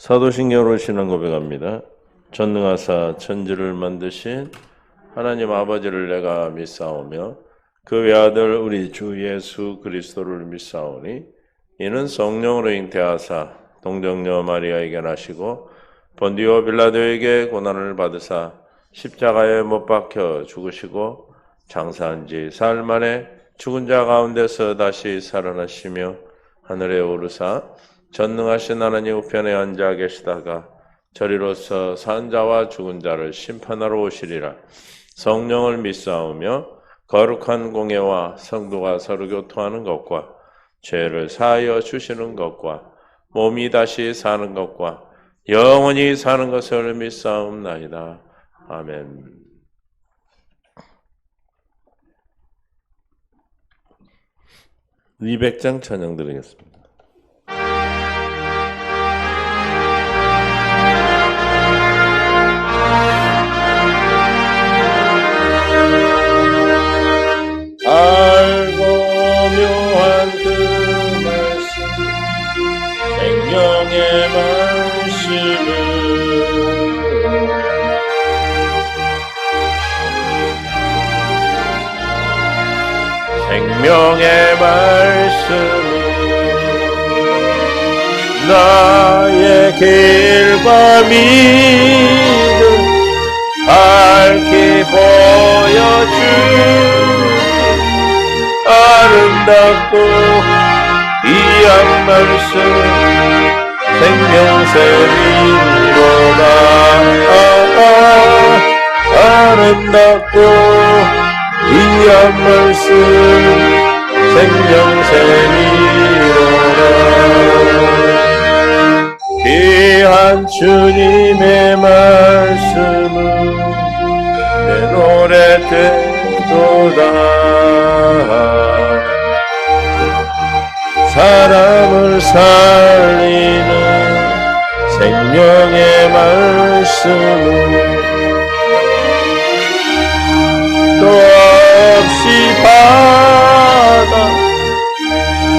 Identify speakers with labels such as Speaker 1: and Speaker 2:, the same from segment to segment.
Speaker 1: 사도신경으로 신앙 고백합니다. 전능하사 천지를 만드신 하나님 아버지를 내가 믿사오며 그 외아들 우리 주 예수 그리스도를 믿사오니 이는 성령으로 잉태하사 동정녀 마리아에게 나시고 본디오 빌라도에게 고난을 받으사 십자가에 못 박혀 죽으시고 장사한 지 사흘 만에 죽은 자 가운데서 다시 살아나시며 하늘에 오르사 전능하신 하나님 우편에 앉아 계시다가 저리로서 산 자와 죽은 자를 심판하러 오시리라. 성령을 믿사오며 거룩한 공예와 성도가 서로 교통하는 것과 죄를 사하여 주시는 것과 몸이 다시 사는 것과 영원히 사는 것을 믿사옵나이다. 아멘. 200장 찬양 드리겠습니다. 알고 묘한 그 말씀 생명의 말씀을 생명의 말씀을 나의 길과 믿음 밝히 보여주니 아름답고 귀한 말씀 생명샘이로다. 아름답고 귀한 말씀 생명샘이로다. 귀한 주님의 말씀은 내 노래 되도다. 사람을 살리는 생명의 말씀은 또 없이 바다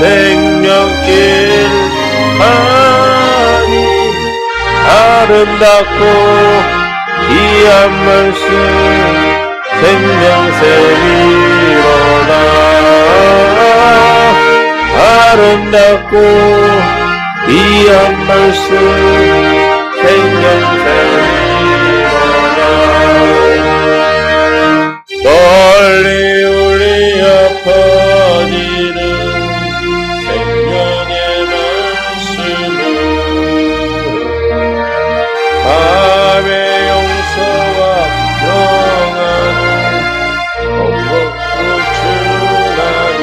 Speaker 1: 생명길 하니 아름답고 귀한 말씀 생명샘이로다. 아름답고 귀한 말씀 생명샘이로다. 널리 울리어 퍼지는 생명의 말씀은 밤의 용서와 평안을 넉넉히 주나니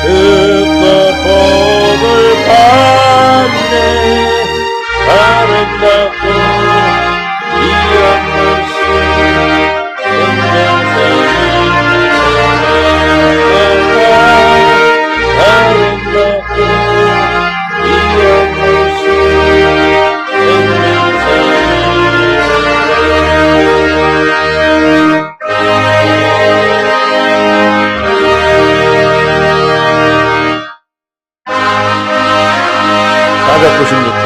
Speaker 1: 듣고 복을 받네. 아름답고 귀한 말씀 생명샘이로다. 아름답고 귀한 말씀 생명샘이로다. 496쪽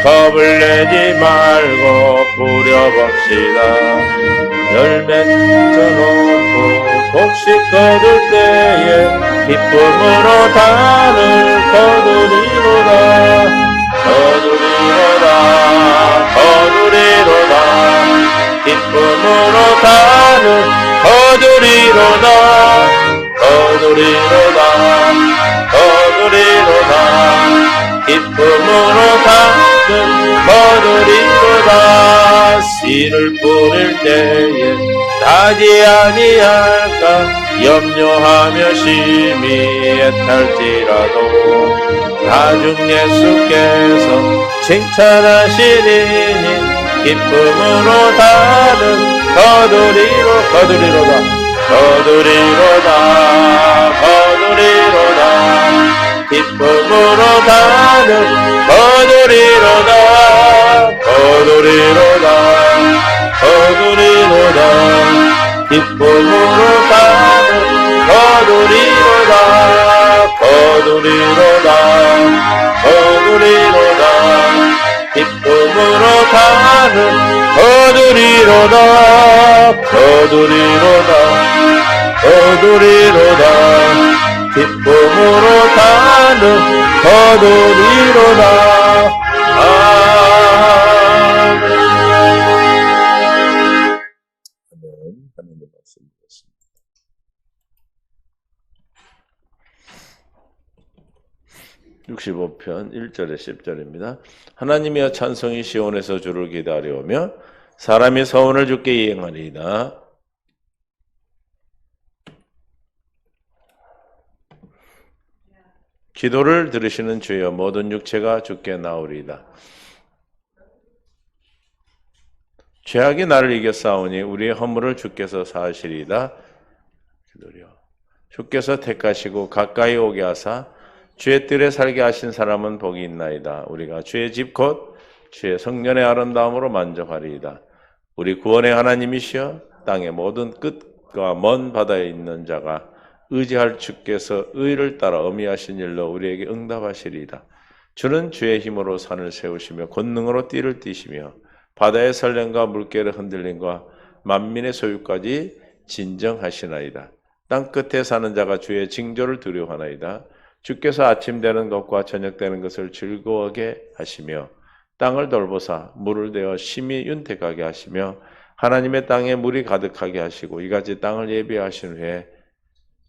Speaker 1: 겁을 내지 말고 부려봅시다. 열매 쪄놓고 곡식 거둘 때에 기쁨으로 단을 거두리로다. 거두리로다. 기쁨으로 다 씨를 뿌릴 때에 나지 아니할까 염려하며 심히 애탈지라도 나중 예수께서 칭찬하시리니 기쁨으로 다는 거두리로다 기쁨으로 다는 거두리로다 기쁨으로 다는 거두리로다 기쁨으로 다는 거두리로다 기쁨으로 다는 거두리로다. 아멘. 하나님 말씀 드렸습니다. 65편 1절에 10절입니다. 하나님이여 찬송이 시온에서 주를 기다려오며 사람이 서원을 주께 이행하리이다. 기도를 들으시는 주여 모든 육체가 주께 나오리이다. 죄악이 나를 이겼사오니 우리의 허물을 주께서 사하시리이다. 기도려. 주께서 택하시고 가까이 오게 하사 주의 뜰에 살게 하신 사람은 복이 있나이다. 우리가 주의 집 곧 주의 성전의 아름다움으로 만족하리이다. 우리 구원의 하나님이시여 땅의 모든 끝과 먼 바다에 있는 자가 의지할 주께서 의를 따라 어미하신 일로 우리에게 응답하시리이다. 주는 주의 힘으로 산을 세우시며 권능으로 띠를 띠시며 바다의 설렘과 물결의 흔들림과 만민의 소유까지 진정하시나이다. 땅 끝에 사는 자가 주의 징조를 두려워하나이다. 주께서 아침 되는 것과 저녁 되는 것을 즐거워하게 하시며 땅을 돌보사 물을 대어 심히 윤택하게 하시며 하나님의 땅에 물이 가득하게 하시고 이같이 땅을 예비하신 후에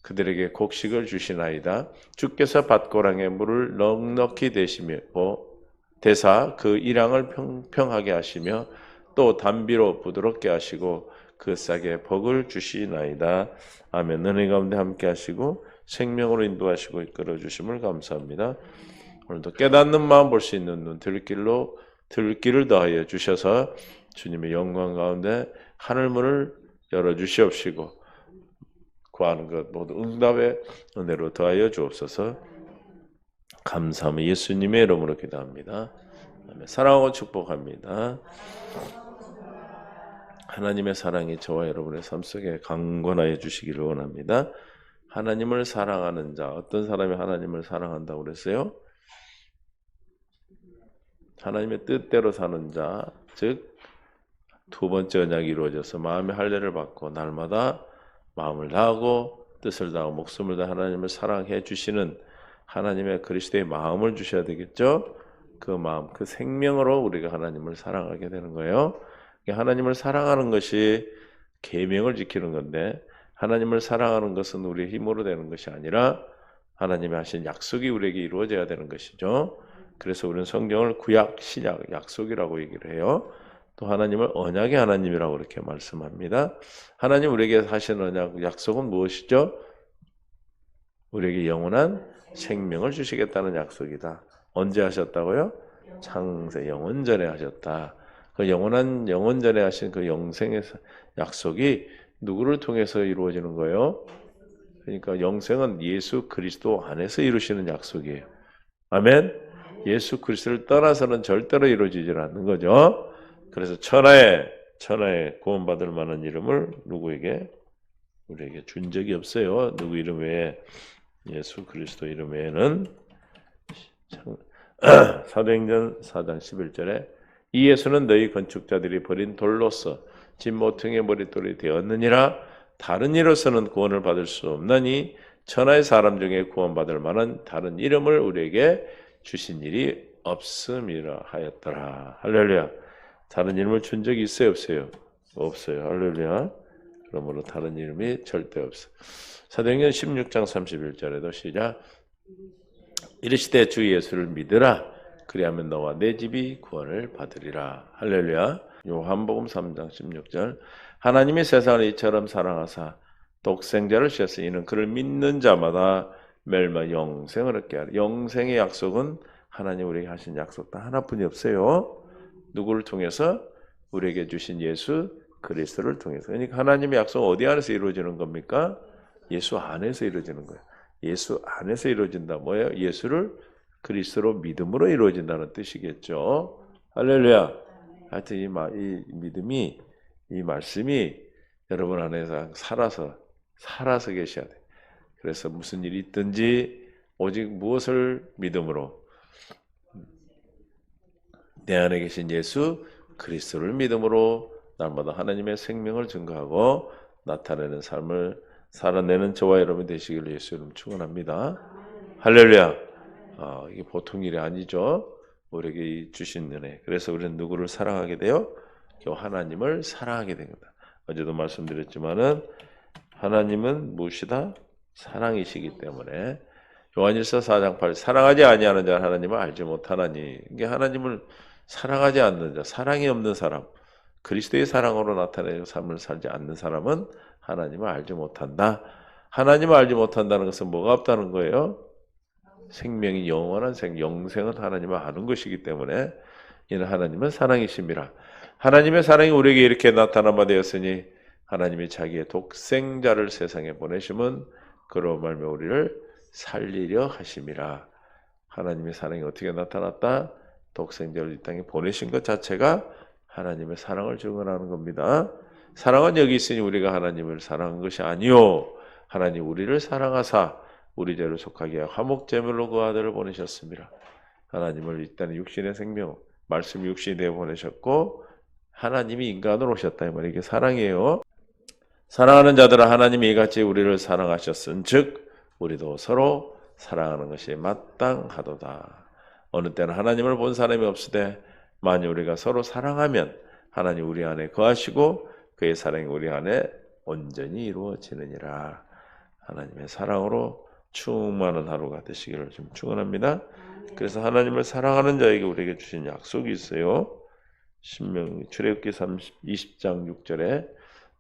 Speaker 1: 그들에게 곡식을 주시나이다. 주께서 밭고랑에 물을 넉넉히 대사 그 일양을 평평하게 하시며 또 담비로 부드럽게 하시고 그 싹에 복을 주시나이다. 아멘. 은혜 가운데 함께 하시고 생명으로 인도하시고 이끌어 주심을 감사합니다. 오늘도 깨닫는 마음 볼 수 있는 눈 들길을 더하여 주셔서 주님의 영광 가운데 하늘문을 열어 주시옵시고 구하는 것 모두 응답의 은혜로 더하여 주옵소서. 감사하며 예수님의 이름으로 기도합니다. 사랑하고 축복합니다. 하나님의 사랑이 저와 여러분의 삶 속에 강건하여 주시기를 원합니다. 하나님을 사랑하는 자, 어떤 사람이 하나님을 사랑한다고 그랬어요? 하나님의 뜻대로 사는 자, 즉 두 번째 언약이 이루어져서 마음의 할례를 받고 날마다 마음을 다하고 뜻을 다하고 목숨을 다해 하나님을 사랑해 주시는 하나님의 그리스도의 마음을 주셔야 되겠죠? 그 마음, 그 생명으로 우리가 하나님을 사랑하게 되는 거예요. 하나님을 사랑하는 것이 계명을 지키는 건데 하나님을 사랑하는 것은 우리의 힘으로 되는 것이 아니라 하나님이 하신 약속이 우리에게 이루어져야 되는 것이죠. 그래서 우리는 성경을 구약, 신약, 약속이라고 얘기를 해요. 또 하나님을 언약의 하나님이라고 이렇게 말씀합니다. 하나님 우리에게 하신 언약, 약속은 무엇이죠? 우리에게 영원한 생명을 주시겠다는 약속이다. 언제 하셨다고요? 창세 영원전에 하셨다. 그 영원전에 하신 그 영생의 약속이 누구를 통해서 이루어지는 거예요? 그러니까 영생은 예수 그리스도 안에서 이루시는 약속이에요. 아멘? 예수 그리스도를 떠나서는 절대로 이루어지지 않는 거죠. 그래서 천하에 구원받을 만한 이름을 누구에게? 우리에게 준 적이 없어요. 누구 이름 외에? 예수 그리스도 이름 외에는. 사도행전 4장 11절에 이 예수는 너희 건축자들이 버린 돌로서 집 모퉁이의 머릿돌이 되었느니라. 다른 이로서는 구원을 받을 수 없나니 천하의 사람 중에 구원받을 만한 다른 이름을 우리에게 주신 일이 없음이라 하였더라. 할렐루야. 다른 이름을 준 적이 있어요? 없어요? 없어요. 할렐루야. 그러므로 다른 이름이 절대 없어. 사도행전 16장 31절에도 시작. 이르시되 주 예수를 믿으라. 그리하면 너와 내 집이 구원을 받으리라. 할렐루야. 요한복음 3장 16절. 하나님이 세상을 이처럼 사랑하사 독생자를 주셨으니 이는 그를 믿는 자마다 멸망 영생을 얻게 하라. 영생의 약속은 하나님 우리에게 하신 약속 단 하나뿐이 없어요. 누구를 통해서? 우리에게 주신 예수 그리스도를 통해서. 그러니까 하나님의 약속은 어디 안에서 이루어지는 겁니까? 예수 안에서 이루어지는 거예요. 예수 안에서 이루어진다. 뭐예요? 예수를 그리스도로 믿음으로 이루어진다는 뜻이겠죠. 할렐루야. 하여튼 이 믿음이, 이 말씀이 여러분 안에서 살아서 계셔야 돼. 그래서 무슨 일이 있든지 오직 무엇을 믿음으로? 내 안에 계신 예수 그리스도를 믿음으로 날마다 하나님의 생명을 증거하고 나타내는 삶을 살아내는 저와 여러분 되시기를 예수 이름 축원합니다. 할렐루야. 이게 보통 일이 아니죠. 우리에게 주신 은혜. 그래서 우리는 누구를 사랑하게 돼요? 하나님을 사랑하게 됩니다. 어제도 말씀드렸지만은 하나님은 무엇이다? 사랑이시기 때문에 요한일서 4장 8 사랑하지 아니하는 자는 하나님을 알지 못하나니. 이게 하나님을 사랑하지 않는 자, 사랑이 없는 사람, 그리스도의 사랑으로 나타내는 삶을 살지 않는 사람은 하나님을 알지 못한다. 하나님을 알지 못한다는 것은 뭐가 없다는 거예요? 생명이 영원한 영생은 하나님을 아는 것이기 때문에 이는 하나님은 사랑이십니다. 하나님의 사랑이 우리에게 이렇게 나타난 바 되었으니 하나님이 자기의 독생자를 세상에 보내심은 그로 말미암아 우리를 살리려 하심이라. 하나님의 사랑이 어떻게 나타났다? 독생자를 이 땅에 보내신 것 자체가 하나님의 사랑을 증언하는 겁니다. 사랑은 여기 있으니 우리가 하나님을 사랑한 것이 아니요 하나님 우리를 사랑하사 우리 죄를 속하게 하여 화목제물로 그 아들을 보내셨습니다. 하나님을 이 땅에 육신의 생명, 말씀 육신이 되어 보내셨고 하나님이 인간으로 오셨다. 이 말이 이게 사랑이에요. 사랑하는 자들은 하나님이 이같이 우리를 사랑하셨은 즉 우리도 서로 사랑하는 것이 마땅하도다. 어느 때는 하나님을 본 사람이 없으되 만일 우리가 서로 사랑하면 하나님 우리 안에 거하시고 그의 사랑이 우리 안에 온전히 이루어지느니라. 하나님의 사랑으로 충만한 하루가 되시기를 좀 축원합니다. 그래서 하나님을 사랑하는 자에게 우리에게 주신 약속이 있어요. 출애굽기 20장 6절에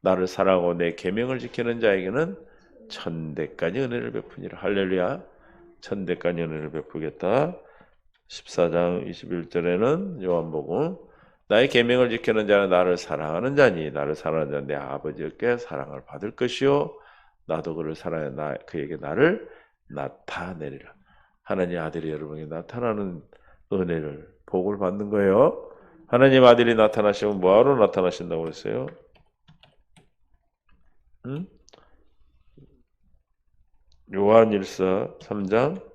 Speaker 1: 나를 사랑하고 내 계명을 지키는 자에게는 천대까지 은혜를 베푸니라. 할렐루야. 천대까지 은혜를 베푸겠다. 14장 21절에는 요한복음 나의 계명을 지키는 자는 나를 사랑하는 자니 나를 사랑하는 자는 내 아버지께 사랑을 받을 것이요 나도 그를 사랑해 그에게 나를 나타내리라. 하나님 아들이 여러분에게 나타나는 은혜를 복을 받는 거예요. 하나님 아들이 나타나시면 뭐하러 나타나신다고 그랬어요? 응? 요한일서 3장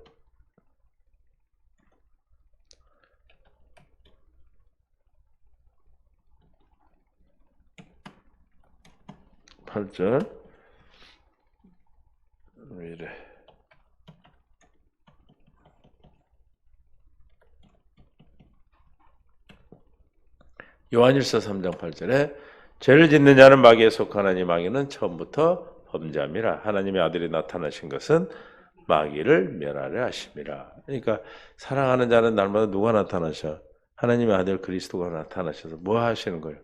Speaker 1: 8절 왜 이래? 요한일서 3장 8절에 죄를 짓는 자는 마귀에 속하나니 마귀는 처음부터 범죄함이라. 하나님의 아들이 나타나신 것은 마귀를 멸하려 하심이라. 그러니까 사랑하는 자는 날마다 누가 나타나셔? 하나님의 아들 그리스도가 나타나셔서 뭐 하시는 거예요?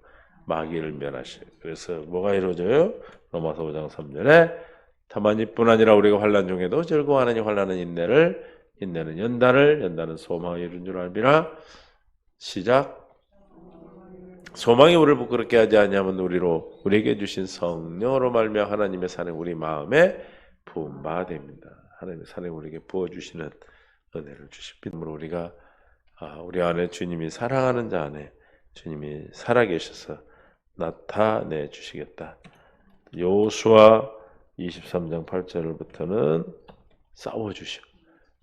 Speaker 1: 마귀를 멸하셔요. 그래서 뭐가 이루어져요? 로마서 5장 3절에 다만 이뿐 아니라 우리가 환난 중에도 즐거워하느니 환난은 인내는 연단은 소망을 이룬 줄 알미라. 시작. 소망이 우리를 부끄럽게 하지 아니하면 우리에게 주신 성령으로 말미암아 하나님의 사랑 우리 마음에 부은 바 됩니다. 하나님의 사랑 우리에게 부어 주시는 은혜를 주십니다. 우리가 우리 안에 주님이 사랑하는 자 안에 주님이 살아계셔서 나타내 주시겠다. 여호수아 23장 8절부터는 싸워주시오.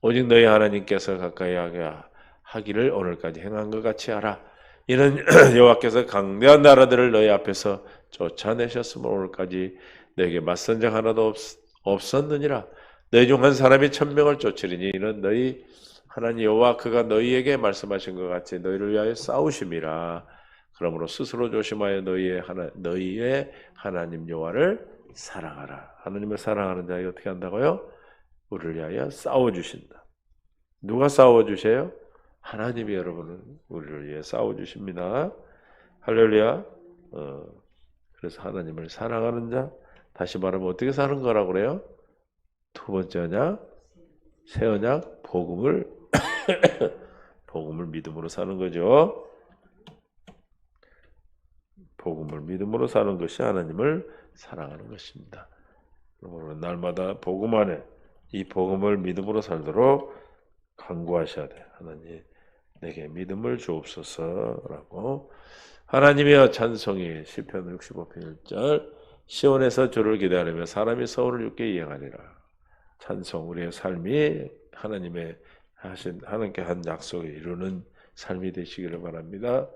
Speaker 1: 오직 너희 하나님께서 가까이 하기를 오늘까지 행한 것 같이 하라. 이는 여호와께서 강대한 나라들을 너희 앞에서 쫓아내셨으므로 오늘까지 너에게 맞선 자 하나도 없었느니라. 너희 중 한 사람이 1000명을 쫓으리니 이는 너희 하나님 여호와 그가 너희에게 말씀하신 것 같이 너희를 위하여 싸우심이라. 그러므로 스스로 조심하여 너희의 하나님 여호와를 사랑하라. 하나님을 사랑하는 자에게 어떻게 한다고요? 우리를 위하여 싸워주신다. 누가 싸워주세요? 하나님이 여러분을 우리를 위해 싸워주십니다. 할렐루야. 그래서 하나님을 사랑하는 자, 다시 말하면 어떻게 사는 거라고 그래요? 두 번째 언약, 새 언약, 복음을 믿음으로 사는 거죠. 복음을 믿음으로 사는 것이 하나님을 사랑하는 것입니다. 그러므로 날마다 복음 안에 이 복음을 믿음으로 살도록 간구하셔야 돼. 하나님 내게 믿음을 주옵소서라고. 하나님이여 찬송이 시편 65편 1절 시온에서 주를 기다리며 사람이 서울을 육게 이행하리라. 찬송 우리의 삶이 하나님께 한 약속을 이루는 삶이 되시기를 바랍니다.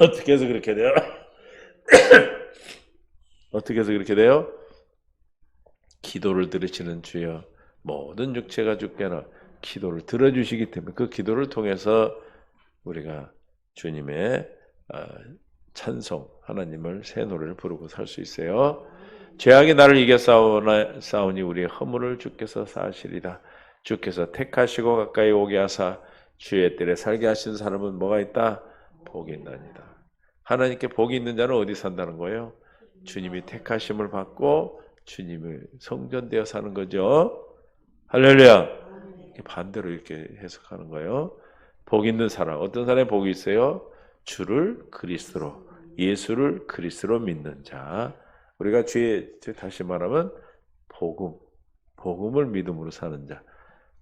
Speaker 1: 어떻게 해서 그렇게 돼요? 어떻게 해서 그렇게 돼요? 기도를 들으시는 주여 모든 육체가 죽게나 기도를 들어주시기 때문에 그 기도를 통해서 우리가 주님의 찬송 하나님을 새 노래를 부르고 살 수 있어요. 죄악이 나를 이겨 싸우니 우리의 허물을 주께서 사하시리라. 주께서 택하시고 가까이 오게 하사 주의 뜰에 살게 하신 사람은 뭐가 있다? 복이 있나니다. 하나님께 복이 있는 자는 어디 산다는 거예요? 주님이 택하심을 받고 주님의 성전되어 사는 거죠. 할렐루야. 반대로 이렇게 해석하는 거예요. 복 있는 사람, 어떤 사람이 복이 있어요? 주를 그리스도로, 예수를 그리스도로 믿는 자. 우리가 다시 말하면 복음을 믿음으로 사는 자,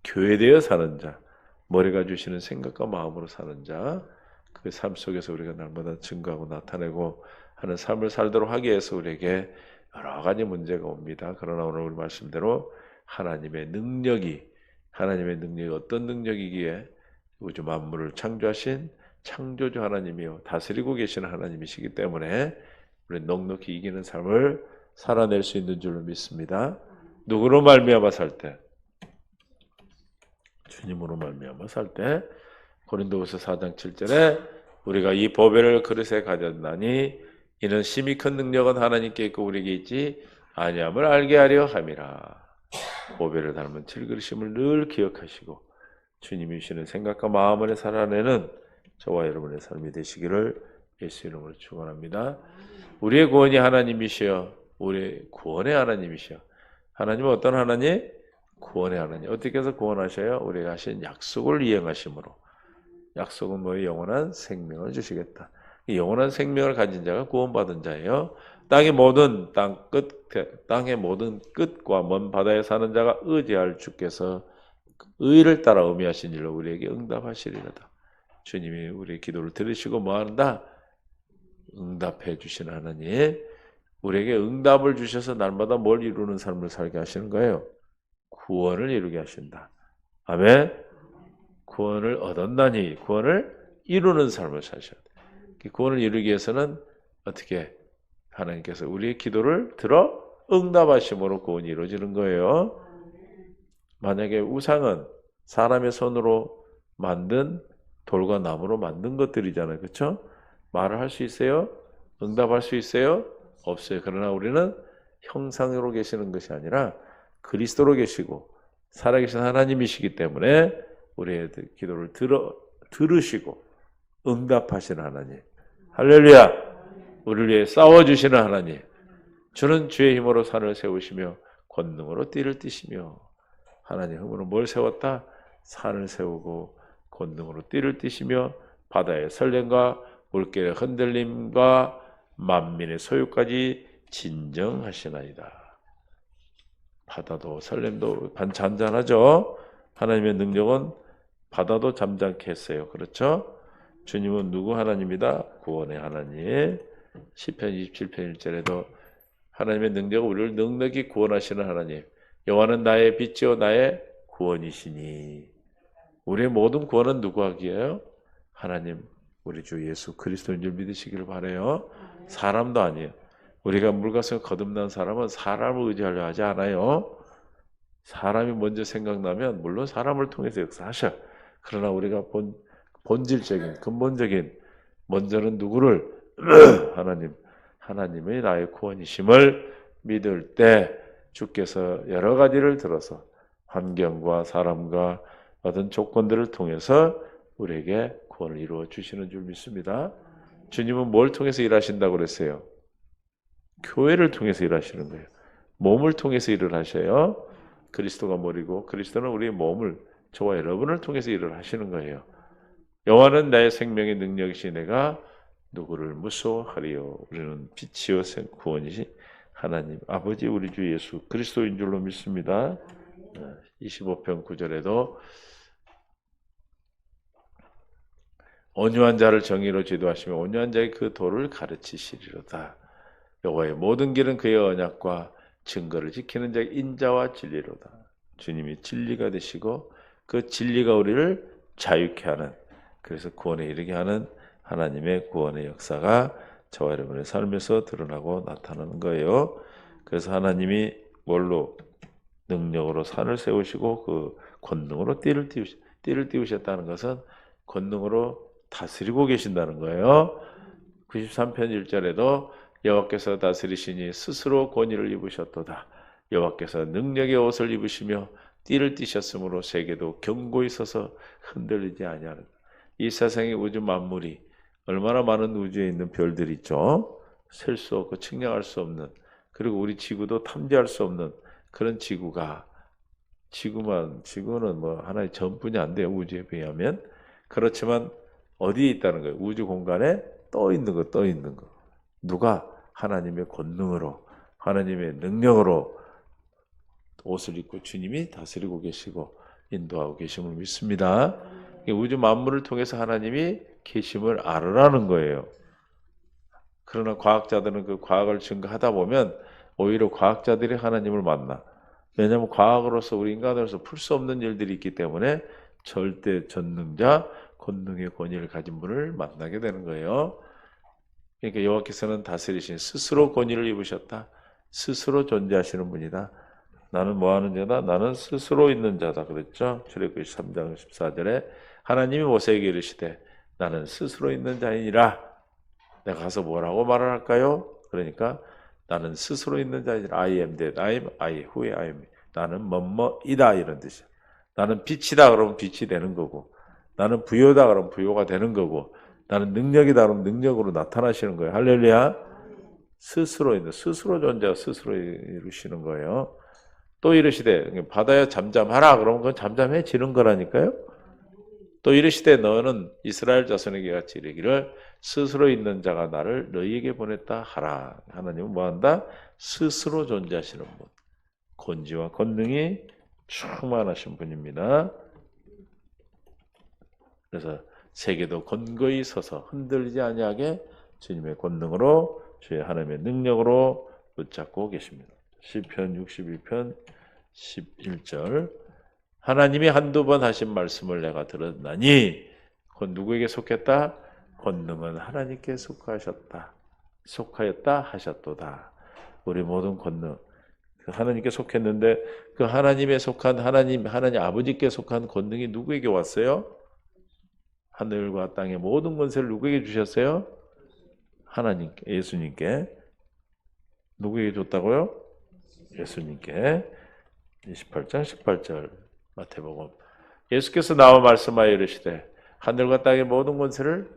Speaker 1: 교회되어 사는 자, 머리가 주시는 생각과 마음으로 사는 자, 그 삶 속에서 우리가 날마다 증거하고 나타내고 하는 삶을 살도록 하기 위해서 우리에게 여러 가지 문제가 옵니다. 그러나 오늘 우리 말씀대로 하나님의 능력이 어떤 능력이기에 우주 만물을 창조하신 창조주 하나님이요 다스리고 계시는 하나님이시기 때문에 우리 넉넉히 이기는 삶을 살아낼 수 있는 줄로 믿습니다. 누구로 말미암아 살 때? 주님으로 말미암아 살 때. 고린도후서 4장 7절에 우리가 이 보배를 그릇에 가졌나니 이는 심히 큰 능력은 하나님께 있고 우리에게 있지 아니함을 알게 하려 함이라. 보배를 닮은 칠그릇임을 늘 기억하시고 주님이 주시는 생각과 마음 안에 살아내는 저와 여러분의 삶이 되시기를 예수 이름으로 축원합니다. 우리의 구원이 하나님이시여, 우리의 구원의 하나님이시여. 하나님은 어떤 하나님? 구원의 하나님. 어떻게 해서 구원하셔요? 우리가 하신 약속을 이행하심으로. 약속은 뭐예요? 영원한 생명을 주시겠다. 영원한 생명을 가진 자가 구원받은 자예요. 땅의 모든 끝과 먼 바다에 사는 자가 의지할 주께서 의를 따라 의미하신 일로 우리에게 응답하시리로다. 주님이 우리의 기도를 들으시고 뭐한다? 응답해 주시는 하나님. 우리에게 응답을 주셔서 날마다 뭘 이루는 삶을 살게 하시는 거예요? 구원을 이루게 하신다. 아멘. 구원을 얻었나니 구원을 이루는 삶을 사셔야 돼. 구원을 이루기 위해서는 어떻게 하나님께서 우리의 기도를 들어 응답하심으로 구원이 이루어지는 거예요. 만약에 우상은 사람의 손으로 만든 돌과 나무로 만든 것들이잖아요. 그렇죠? 말을 할 수 있어요? 응답할 수 있어요? 없어요. 그러나 우리는 형상으로 계시는 것이 아니라 그리스도로 계시고 살아계신 하나님이시기 때문에 우리의 기도를 들으시고 응답하시는 하나님. 할렐루야. 우리를 위해 싸워주시는 하나님. 주는 주의 힘으로 산을 세우시며 권능으로 띠를 띠시며. 하나님 힘으로 뭘 세웠다? 산을 세우고 권능으로 띠를 띠시며 바다의 설렘과 물결의 흔들림과 만민의 소유까지 진정하시나이다. 바다도 설렘도 잔잔하죠. 하나님의 능력은 바다도 잠잠케 했어요. 그렇죠? 주님은 누구 하나님이다? 구원의 하나님. 시편 27편 1절에도 하나님의 능력은 우리를 넉넉히 구원하시는 하나님. 여호와는 나의 빛이요 나의 구원이시니. 우리의 모든 구원은 누구 하기예요? 하나님, 우리 주 예수 그리스도인 줄 믿으시기를 바라요. 사람도 아니에요. 우리가 물가서 거듭난 사람은 사람을 의지하려 하지 않아요. 사람이 먼저 생각나면 물론 사람을 통해서 역사하셔. 그러나 우리가 본질적인 근본적인 먼저는 누구를 하나님의 나의 구원이심을 믿을 때 주께서 여러 가지를 들어서 환경과 사람과 어떤 조건들을 통해서 우리에게 구원을 이루어 주시는 줄 믿습니다. 주님은 뭘 통해서 일하신다고 그랬어요? 교회를 통해서 일하시는 거예요. 몸을 통해서 일을 하셔요. 그리스도가 머리고 그리스도는 우리의 몸을, 저와 여러분을 통해서 일을 하시는 거예요. 여호와는 나의 생명의 능력이시 내가 누구를 무서워하리요. 우리는 빛이요 구원이시 하나님 아버지 우리 주 예수 그리스도인 줄로 믿습니다. 25편 9절에도 온유한 자를 정의로 지도하시며 온유한 자의 그 도를 가르치시리로다. 여호와의 모든 길은 그의 언약과 증거를 지키는 자의 인자와 진리로다. 주님이 진리가 되시고 그 진리가 우리를 자유케 하는, 그래서 구원에 이르게 하는 하나님의 구원의 역사가 저와 여러분의 삶에서 드러나고 나타나는 거예요. 그래서 하나님이 뭘로? 능력으로 산을 세우시고 그 권능으로 띠를 띄우셨다는 것은 권능으로 다스리고 계신다는 거예요. 93편 1절에도 여호와께서 다스리시니 스스로 권위를 입으셨도다. 여호와께서 능력의 옷을 입으시며 띠를 띠셨으므로 세계도 견고히 서서 흔들리지 아니하는다. 이 세상의 우주 만물이 얼마나 많은 우주에 있는 별들이 있죠. 셀 수 없고 측량할 수 없는, 그리고 우리 지구도 탐지할 수 없는 그런 지구가, 지구는 뭐 하나의 전뿐이 안 돼요. 우주에 비하면. 그렇지만 어디에 있다는 거예요? 우주 공간에 떠 있는 거. 누가? 하나님의 권능으로, 하나님의 능력으로 옷을 입고 주님이 다스리고 계시고 인도하고 계심을 믿습니다. 우주 만물을 통해서 하나님이 계심을 알으라는 거예요. 그러나 과학자들은 그 과학을 증거하다 보면 오히려 과학자들이 하나님을 만나. 왜냐하면 과학으로서 우리 인간으로서 풀 수 없는 일들이 있기 때문에 절대 전능자, 권능의 권위를 가진 분을 만나게 되는 거예요. 그러니까 여호와께서는 다스리신, 스스로 권위를 입으셨다. 스스로 존재하시는 분이다. 나는 뭐하는 자다? 나는 스스로 있는 자다. 그랬죠? 출애굽기 3장 14절에 하나님이 모세에게 이르시되 나는 스스로 있는 자이니라. 내가 가서 뭐라고 말을 할까요? 그러니까 나는 스스로 있는 자이니라. I am that I am, who I am. 나는 뭐뭐이다 이런 뜻이야. 나는 빛이다 그러면 빛이 되는 거고, 나는 부요다 그러면 부요가 되는 거고, 나는 능력이다 그러면 능력으로 나타나시는 거예요. 할렐루야. 스스로 존재하고 스스로 이루시는 거예요. 또 이르시되 바다야 잠잠하라 그러면 그건 잠잠해지는 거라니까요. 또 이르시되 너는 이스라엘 자손에게 같이 이르기를 스스로 있는 자가 나를 너희에게 보냈다 하라. 하나님은 뭐한다? 스스로 존재하시는 분, 권지와 권능이 충만하신 분입니다. 그래서 세계도 권고히 서서 흔들리지 아니하게 주님의 권능으로, 주의 하나님의 능력으로 붙잡고 계십니다. 시편 61편 11절 하나님이 한두 번 하신 말씀을 내가 들었나니 곧 누구에게 속했다? 권능은 하나님께 속하였다 하셨도다. 우리 모든 권능 하나님께 속했는데 그 하나님에 속한 하나님 아버지께 속한 권능이 누구에게 왔어요? 하늘과 땅의 모든 권세를 누구에게 주셨어요? 하나님께, 예수님께. 누구에게 줬다고요? 예수님께. 28장 18절 마태복음. 예수께서 나와 말씀하여 이르시되 하늘과 땅의 모든 권세를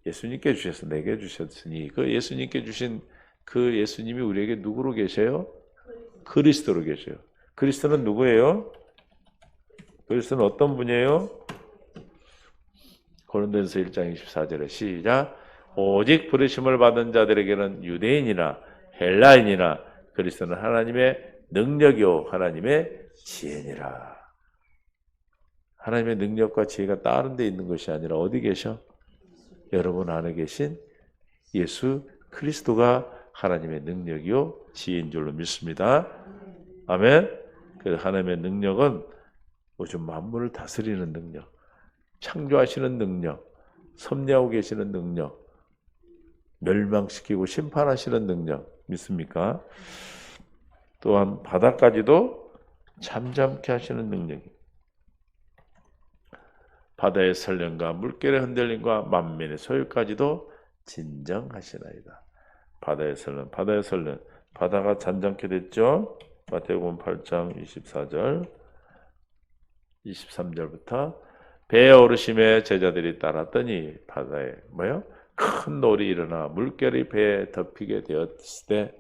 Speaker 1: 예수님께 주셔서 내게 주셨으니, 그 예수님께 주신 그 예수님이 우리에게 누구로 계셔요? 그리스도로 계셔요. 그리스도는 누구예요? 그리스도는 어떤 분이에요? 고린도전서 1장 24절에 시작. 오직 부르심을 받은 자들에게는 유대인이나 헬라인이나 그리스도는 하나님의 능력이요 하나님의 지혜니라. 하나님의 능력과 지혜가 다른 데 있는 것이 아니라 어디 계셔? 여러분 안에 계신 예수 그리스도가 하나님의 능력이요 지혜인 줄로 믿습니다. 아멘. 그 하나님의 능력은 우주 만물을 다스리는 능력, 창조하시는 능력, 섭리하고 계시는 능력, 멸망시키고 심판하시는 능력 믿습니까? 또한 바다까지도 잠잠케 하시는 능력이, 바다의 설렘과 물결의 흔들림과 만민의 소유까지도 진정하시나이다. 바다의 설렘, 바다가 잠잠케 됐죠? 마태복음 8장 24절 23절부터 배에 오르심에 제자들이 따랐더니 바다에 뭐요? 큰 놀이 일어나 물결이 배에 덮이게 되었을 때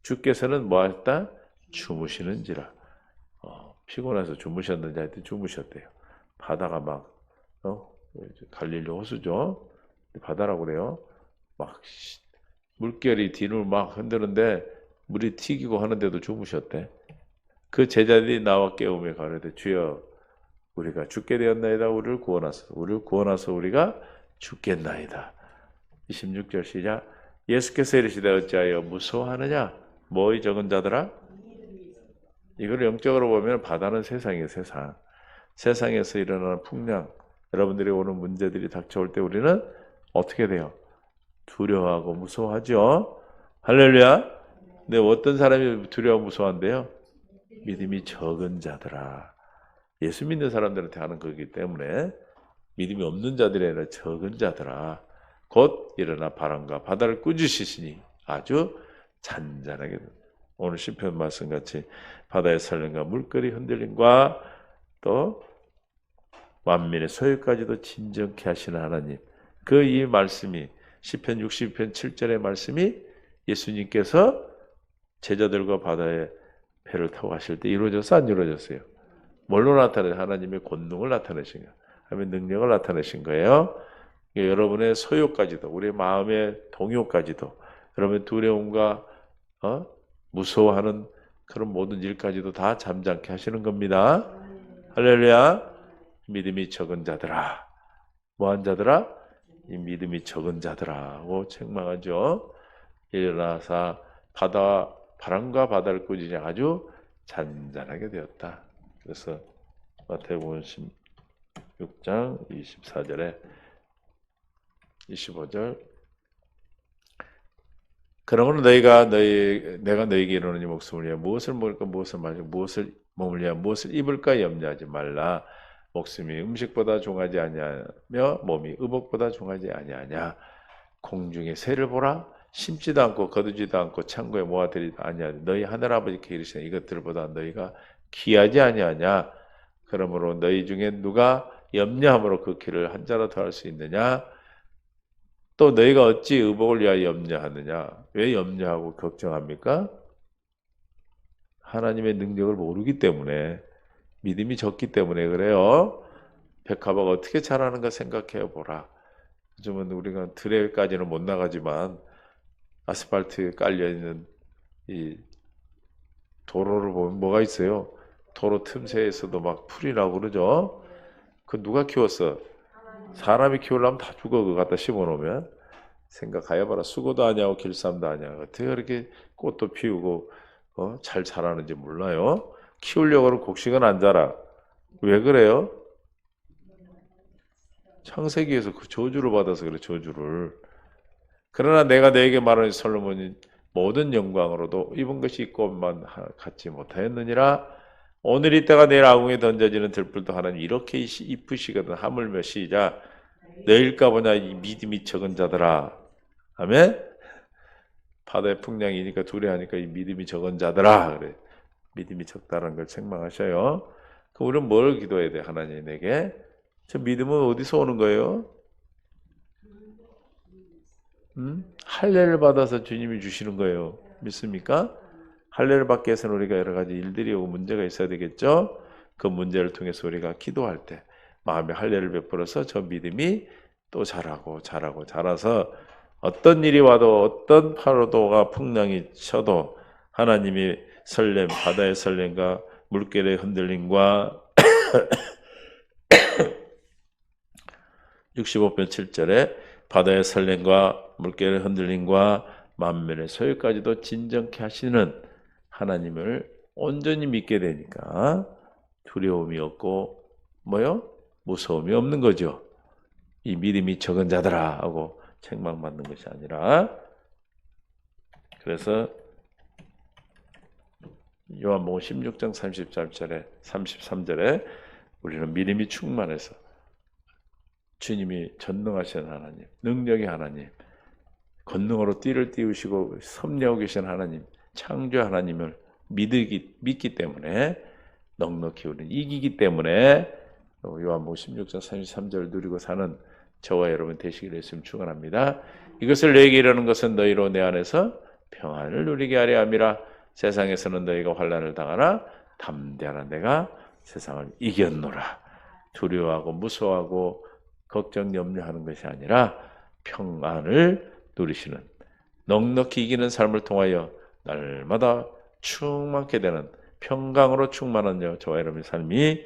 Speaker 1: 주께서는 뭐했다? 주무시는지라. 피곤해서 주무셨는지 하여튼 주무셨대요. 바다가 막 갈릴리 호수죠. 바다라고 그래요. 막 물결이 뒤를 막 흔드는데 물이 튀기고 하는데도 주무셨대. 그 제자들이 나와 깨우며 가로되 주여 우리가 죽게 되었나이다. 우리를 구원하소 우리가 죽겠나이다. 26절 시작. 예수께서 이르시되 어찌하여 무서워하느냐? 뭐의 적은 자들아? 이걸 영적으로 보면 바다는 세상이에요. 세상에서 일어나는 풍랑, 여러분들이 오는 문제들이 닥쳐올 때 우리는 어떻게 돼요? 두려워하고 무서워하죠. 할렐루야. 근데 어떤 사람이 두려워 무서워한대요? 믿음이 적은 자들아. 예수 믿는 사람들한테 하는 거기 때문에 믿음이 없는 자들이 아니라 적은 자들아. 곧 일어나 바람과 바다를 꾸짖으시니 아주 잔잔하게. 오늘 시편 말씀같이 바다의 설렘과 물결이 흔들림과 또 만민의 소유까지도 진정케 하시는 하나님. 그 이 말씀이 시편 60편 7절의 말씀이 예수님께서 제자들과 바다에 배를 타고 가실 때 이루어져서 안 이루어졌어요? 뭘로 나타내요? 하나님의 권능을 나타내신 거예요. 하나님의 능력을 나타내신 거예요. 여러분의 소유까지도, 우리의 마음의 동요까지도, 여러분의 두려움과 무서워하는 그런 모든 일까지도 다 잠잠케 하시는 겁니다. 할렐루야. 믿음이 적은 자들아. 뭐한 자들아? 이 믿음이 적은 자들아고 책망하죠. 일어나서 바람과 바다를 꾸짖으니 아주 잔잔하게 되었다. 그래서 마태복음 16장 24절에 25절 그러므로 내가 너희에게 이르노니 목숨을 위하여 무엇을 먹을까 무엇을 마실까 무엇을 몸을 위하여 무엇을 입을까 염려하지 말라. 목숨이 음식보다 종하지 아니하며 몸이 의복보다 종하지 아니하냐. 공중의 새를 보라. 심지도 않고 거두지도 않고 창고에 모아들이도 아니하니 너희 하늘아버지께 이르시니 이것들보다 너희가 귀하지 아니하냐. 그러므로 너희 중에 누가 염려함으로 그 길을 한 자라 더 할 수 있느냐. 또 너희가 어찌 의복을 위하여 염려하느냐. 왜 염려하고 걱정합니까? 하나님의 능력을 모르기 때문에, 믿음이 적기 때문에 그래요. 백합화가 어떻게 자라는가 생각해 보라. 요즘은 우리가 들에까지는 못 나가지만 아스팔트에 깔려있는 이 도로를 보면 뭐가 있어요? 도로 틈새에서도 막 풀이 나고 그러죠. 그 누가 키웠어? 사람이 키우려면 다 죽어. 그거 갖다 심어놓으면. 생각해봐라. 수고도 하냐고 길쌈도 하냐고. 어떻게 그렇게 꽃도 피우고 잘 자라는지 몰라요. 키우려고는 곡식은 안 자라. 왜 그래요? 창세기에서 그 저주를 받아서 그래. 저주를. 그러나 내가 너에게 말하는 솔로몬이 모든 영광으로도 입은 것이 있고만 갖지 못하였느니라. 오늘 이때가 내일 아궁에 던져지는 들불도 하나님 이렇게 이쁘시거든. 하물며 시작. 너일까 보냐 이 믿음이 적은 자들아. 아멘. 바다의 풍랑이니까 두려워하니까 이 믿음이 적은 자들아. 그래. 믿음이 적다라는 걸 책망하셔요. 그럼 우리는 뭘 기도해야 돼? 하나님에게. 저 믿음은 어디서 오는 거예요? 할례를 받아서 주님이 주시는 거예요. 믿습니까? 할례를 받기 위해서는 우리가 여러 가지 일들이 오고 문제가 있어야 되겠죠? 그 문제를 통해서 우리가 기도할 때 마음에 할례를 베풀어서 저 믿음이 또 자라서 어떤 일이 와도 어떤 파도가 풍랑이 쳐도 하나님이 설렘, 바다의 설렘과 물결의 흔들림과 65편 7절에 바다의 설렘과 물결의 흔들림과 만면의 소유까지도 진정케 하시는 하나님을 온전히 믿게 되니까 두려움이 없고 무서움이 없는 거죠. 이 믿음이 적은 자들아 하고 책망받는 것이 아니라. 그래서 요한복음 16장 33절에 우리는 믿음이 충만해서 주님이 전능하신 하나님, 능력의 하나님, 권능으로 띠를 띄우시고 섭리하고 계신 하나님, 창조 하나님을 믿기 때문에 넉넉히 우리는 이기기 때문에 요한복음 16장 33절 누리고 사는 저와 여러분 되시기를 예수님 축원합니다. 이것을 내게 이르는 것은 너희로 내 안에서 평안을 누리게 하려 함이라. 세상에서는 너희가 환난을 당하나 담대하라. 내가 세상을 이겼노라. 두려워하고 무서워하고 걱정 염려하는 것이 아니라 평안을 누리시는, 넉넉히 이기는 삶을 통하여 날마다 충만케 되는 평강으로 충만한 저와 여러분의 삶이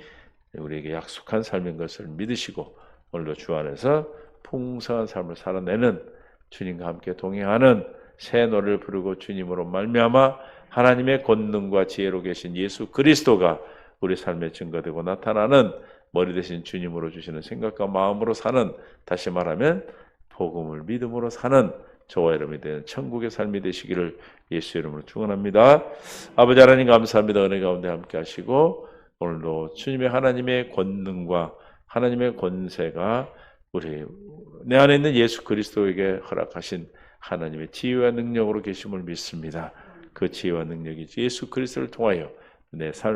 Speaker 1: 우리에게 약속한 삶인 것을 믿으시고 오늘도 주 안에서 풍성한 삶을 살아내는, 주님과 함께 동행하는 새 노래를 부르고 주님으로 말미암아 하나님의 권능과 지혜로 계신 예수 그리스도가 우리 삶에 증거되고 나타나는, 머리 대신 주님으로 주시는 생각과 마음으로 사는, 다시 말하면 복음을 믿음으로 사는 저와 여러분이 되는 천국의 삶이 되시기를 예수 이름으로 축원합니다. 아버지 하나님 감사합니다. 은혜 가운데 함께 하시고 오늘도 주님의 하나님의 권능과 하나님의 권세가 우리 내 안에 있는 예수 그리스도에게 허락하신 하나님의 지혜와 능력으로 계심을 믿습니다. 그 지혜와 능력이 예수 그리스도를 통하여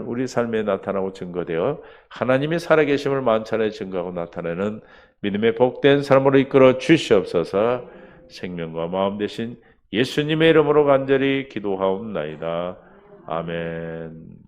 Speaker 1: 우리 삶에 나타나고 증거되어 하나님의 살아계심을 만찬에 증거하고 나타내는 믿음의 복된 삶으로 이끌어 주시옵소서. 생명과 마음 되신 예수님의 이름으로 간절히 기도하옵나이다. 아멘.